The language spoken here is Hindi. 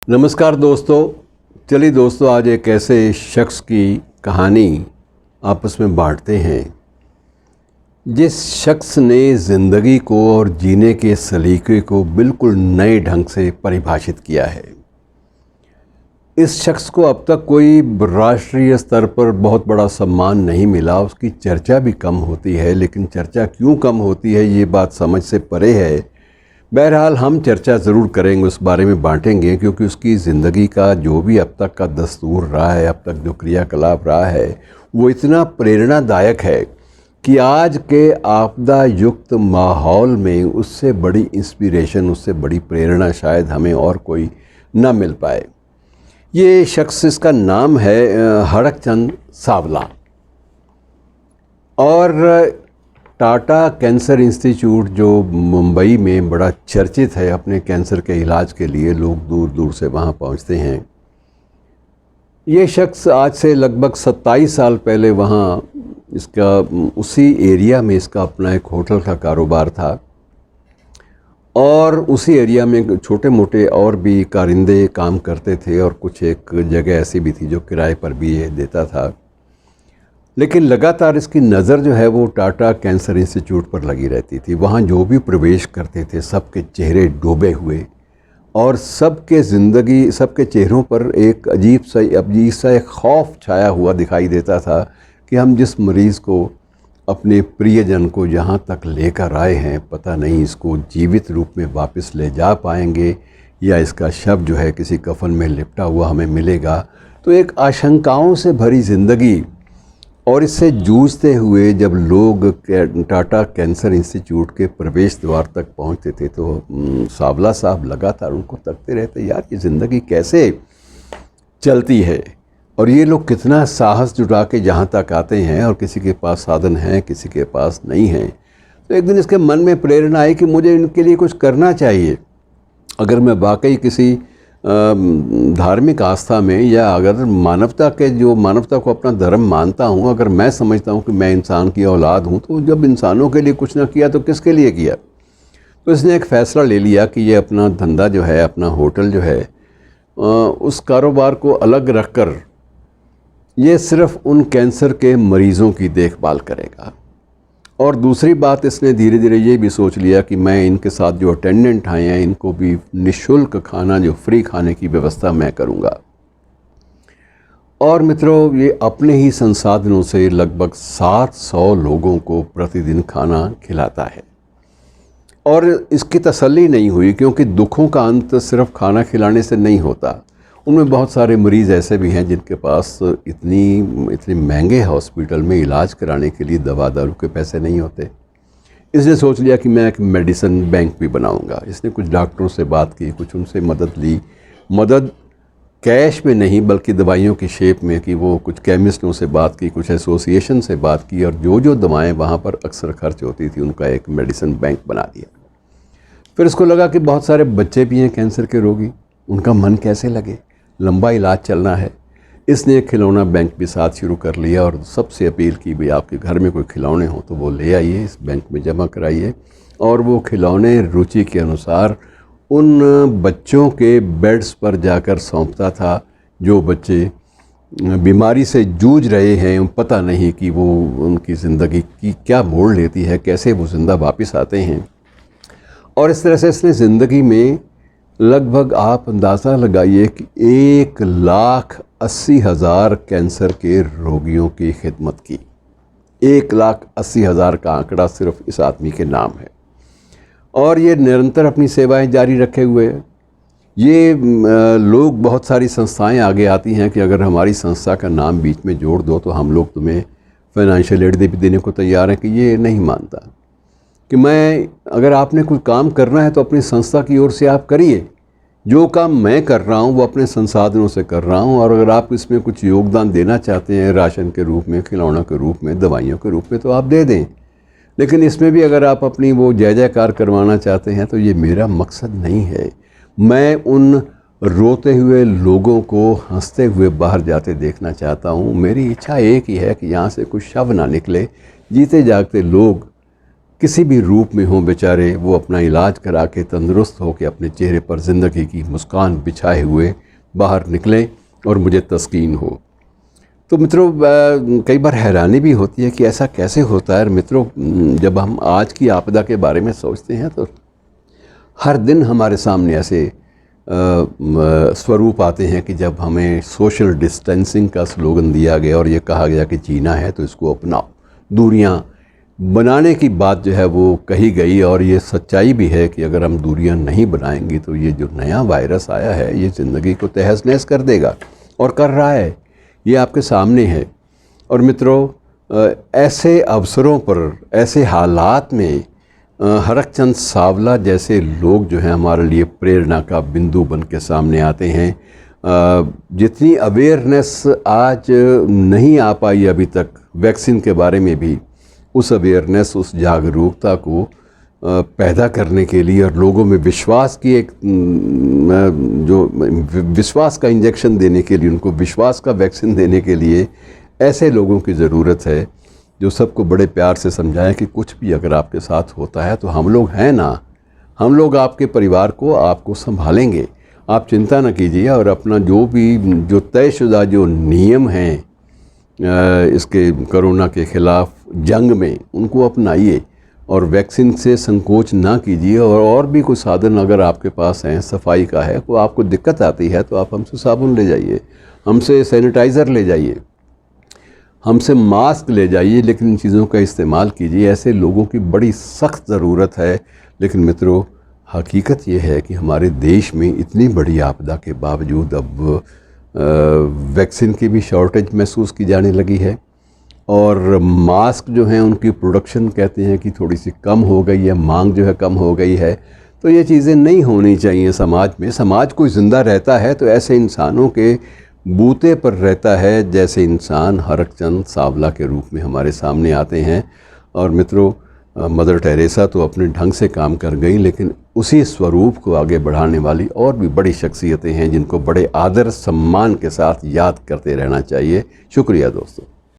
नमस्कार दोस्तों। चलिए दोस्तों, आज एक ऐसे शख्स की कहानी आपस में बांटते हैं जिस शख्स ने ज़िंदगी को और जीने के सलीके को बिल्कुल नए ढंग से परिभाषित किया है। इस शख्स को अब तक कोई राष्ट्रीय स्तर पर बहुत बड़ा सम्मान नहीं मिला, उसकी चर्चा भी कम होती है, लेकिन चर्चा क्यों कम होती है ये बात समझ से परे है। बहरहाल हम चर्चा ज़रूर करेंगे, उस बारे में बांटेंगे, क्योंकि उसकी ज़िंदगी का जो भी अब तक का दस्तूर रहा है, अब तक जो क्रियाकलाप रहा है, वो इतना प्रेरणादायक है कि आज के आपदा युक्त माहौल में उससे बड़ी इंस्पिरेशन, उससे बड़ी प्रेरणा शायद हमें और कोई ना मिल पाए। ये शख्स, इसका नाम है हड़कचंद सावला, और टाटा कैंसर इंस्टीट्यूट जो मुंबई में बड़ा चर्चित है अपने कैंसर के इलाज के लिए, लोग दूर दूर से वहाँ पहुँचते हैं। ये शख्स आज से लगभग 27 साल पहले वहाँ इसका उसी एरिया में इसका अपना एक होटल का कारोबार था, और उसी एरिया में छोटे मोटे और भी कारिंदे काम करते थे, और कुछ एक जगह ऐसी भी थी जो किराए पर भी ये देता था। लेकिन लगातार इसकी नज़र जो है वो टाटा कैंसर इंस्टीट्यूट पर लगी रहती थी। वहाँ जो भी प्रवेश करते थे सबके चेहरे डूबे हुए, और सबके ज़िंदगी, सबके चेहरों पर एक अजीब सा एक खौफ छाया हुआ दिखाई देता था कि हम जिस मरीज़ को, अपने प्रियजन को जहाँ तक लेकर आए हैं, पता नहीं इसको जीवित रूप में वापस ले जा पाएंगे या इसका शव जो है किसी कफन में लिपटा हुआ हमें मिलेगा। तो एक आशंकाओं से भरी ज़िंदगी, और इससे जूझते हुए जब लोग टाटा कैंसर इंस्टीट्यूट के प्रवेश द्वार तक पहुंचते थे तो सावला साहब लगातार उनको तकते रहते, यार ये ज़िंदगी कैसे चलती है, और ये लोग कितना साहस जुटा के जहाँ तक आते हैं, और किसी के पास साधन हैं, किसी के पास नहीं हैं। तो एक दिन इसके मन में प्रेरणा आई कि मुझे इनके लिए कुछ करना चाहिए। अगर मैं वाकई किसी धार्मिक आस्था में, या अगर मानवता को अपना धर्म मानता हूँ, अगर मैं समझता हूँ कि मैं इंसान की औलाद हूँ, तो जब इंसानों के लिए कुछ ना किया तो किसके लिए किया। तो इसने एक फ़ैसला ले लिया कि ये अपना धंधा जो है, अपना होटल जो है, उस कारोबार को अलग रखकर ये सिर्फ़ उन कैंसर के मरीज़ों की देखभाल करेगा। और दूसरी बात, इसने धीरे धीरे ये भी सोच लिया कि मैं इनके साथ जो अटेंडेंट आए हैं इनको भी निःशुल्क खाना, जो फ्री खाने की व्यवस्था मैं करूँगा। और मित्रों, ये अपने ही संसाधनों से लगभग 700 लोगों को प्रतिदिन खाना खिलाता है। और इसकी तसल्ली नहीं हुई, क्योंकि दुखों का अंत सिर्फ खाना खिलाने से नहीं होता। उनमें बहुत सारे मरीज़ ऐसे भी हैं जिनके पास इतने महंगे हॉस्पिटल में इलाज कराने के लिए दवा दारू के पैसे नहीं होते। इसने सोच लिया कि मैं एक मेडिसिन बैंक भी बनाऊंगा। इसने कुछ डॉक्टरों से बात की, कुछ उनसे मदद ली, मदद कैश में नहीं बल्कि दवाइयों की शेप में, कि वो कुछ केमिस्टों से बात की, कुछ एसोसिएशन से बात की, और जो जो दवाएँ वहाँ पर अक्सर खर्च होती थी उनका एक मेडिसिन बैंक बना दिया। फिर इसको लगा कि बहुत सारे बच्चे भी हैं कैंसर के रोगी, उनका मन कैसे लगे, लंबा इलाज चलना है। इसने एक खिलौना बैंक भी साथ शुरू कर लिया, और सबसे अपील की, भाई आपके घर में कोई खिलौने हो तो वो ले आइए, इस बैंक में जमा कराइए। और वो खिलौने रुचि के अनुसार उन बच्चों के बेड्स पर जाकर सौंपता था जो बच्चे बीमारी से जूझ रहे हैं, पता नहीं कि वो उनकी ज़िंदगी की क्या मोड़ लेती है, कैसे वो ज़िंदा वापस आते हैं। और इस तरह से इसने ज़िंदगी में लगभग, आप अंदाज़ा लगाइए कि 1,80,000 कैंसर के रोगियों की खिदमत की। 1,80,000 का आंकड़ा सिर्फ इस आदमी के नाम है, और ये निरंतर अपनी सेवाएं जारी रखे हुए हैं। ये लोग, बहुत सारी संस्थाएं आगे आती हैं कि अगर हमारी संस्था का नाम बीच में जोड़ दो तो हम लोग तुम्हें फाइनेंशियल एड देने को तैयार हैं। कि ये नहीं मानता कि अगर आपने कोई काम करना है तो अपनी संस्था की ओर से आप करिए। जो काम मैं कर रहा हूँ वो अपने संसाधनों से कर रहा हूँ, और अगर आप इसमें कुछ योगदान देना चाहते हैं, राशन के रूप में, खिलौनों के रूप में, दवाइयों के रूप में, तो आप दे दें। लेकिन इसमें भी अगर आप अपनी वो जय जयकार करवाना चाहते हैं तो ये मेरा मकसद नहीं है। मैं उन रोते हुए लोगों को हंसते हुए बाहर जाते देखना चाहता हूँ। मेरी इच्छा एक ही है कि यहाँ से कुछ शव ना निकले, जीते जागते लोग किसी भी रूप में हों बेचारे, वो अपना इलाज करा के तंदुरुस्त हो के अपने चेहरे पर ज़िंदगी की मुस्कान बिछाए हुए बाहर निकलें और मुझे तस्कीन हो। तो मित्रों, कई बार हैरानी भी होती है कि ऐसा कैसे होता है। मित्रों, जब हम आज की आपदा के बारे में सोचते हैं तो हर दिन हमारे सामने ऐसे स्वरूप आते हैं कि जब हमें सोशल डिस्टेंसिंग का स्लोगन दिया गया और ये कहा गया कि जीना है तो इसको अपनाओ, दूरियां बनाने की बात जो है वो कही गई। और ये सच्चाई भी है कि अगर हम दूरियां नहीं बनाएंगे तो ये जो नया वायरस आया है ये ज़िंदगी को तहस नहस कर देगा, और कर रहा है, ये आपके सामने है। और मित्रों, ऐसे अवसरों पर, ऐसे हालात में हरक चंद सावला जैसे लोग जो हैं हमारे लिए प्रेरणा का बिंदु बन के सामने आते हैं। जितनी अवेयरनेस आज नहीं आ पाई अभी तक वैक्सीन के बारे में भी, उस अवेयरनेस, उस जागरूकता को पैदा करने के लिए और लोगों में विश्वास की एक जो विश्वास का इंजेक्शन देने के लिए, उनको विश्वास का वैक्सीन देने के लिए ऐसे लोगों की ज़रूरत है जो सबको बड़े प्यार से समझाएं कि कुछ भी अगर आपके साथ होता है तो हम लोग हैं ना, हम लोग आपके परिवार को, आपको संभालेंगे, आप चिंता न कीजिए। और अपना जो तयशुदा जो नियम हैं इसके कोरोना के ख़िलाफ़ जंग में, उनको अपनाइए और वैक्सीन से संकोच ना कीजिए। और भी कोई साधन अगर आपके पास हैं, सफाई का है, को आपको दिक्कत आती है तो आप हमसे साबुन ले जाइए, हमसे सैनिटाइज़र ले जाइए, हमसे मास्क ले जाइए, लेकिन इन चीज़ों का इस्तेमाल कीजिए। ऐसे लोगों की बड़ी सख्त ज़रूरत है। लेकिन मित्रों, हकीकत ये है कि हमारे देश में इतनी बड़ी आपदा के बावजूद अब वैक्सीन की भी शॉर्टेज महसूस की जाने लगी है, और मास्क जो हैं उनकी प्रोडक्शन कहते हैं कि थोड़ी सी कम हो गई है, मांग जो है कम हो गई है। तो ये चीज़ें नहीं होनी चाहिए समाज में। समाज कोई ज़िंदा रहता है तो ऐसे इंसानों के बूते पर रहता है, जैसे इंसान हरक चंद सावला के रूप में हमारे सामने आते हैं। और मित्रों, मदर टेरेसा तो अपने ढंग से काम कर गई, लेकिन उसी स्वरूप को आगे बढ़ाने वाली और भी बड़ी शख्सियतें हैं जिनको बड़े आदर सम्मान के साथ याद करते रहना चाहिए। शुक्रिया दोस्तों।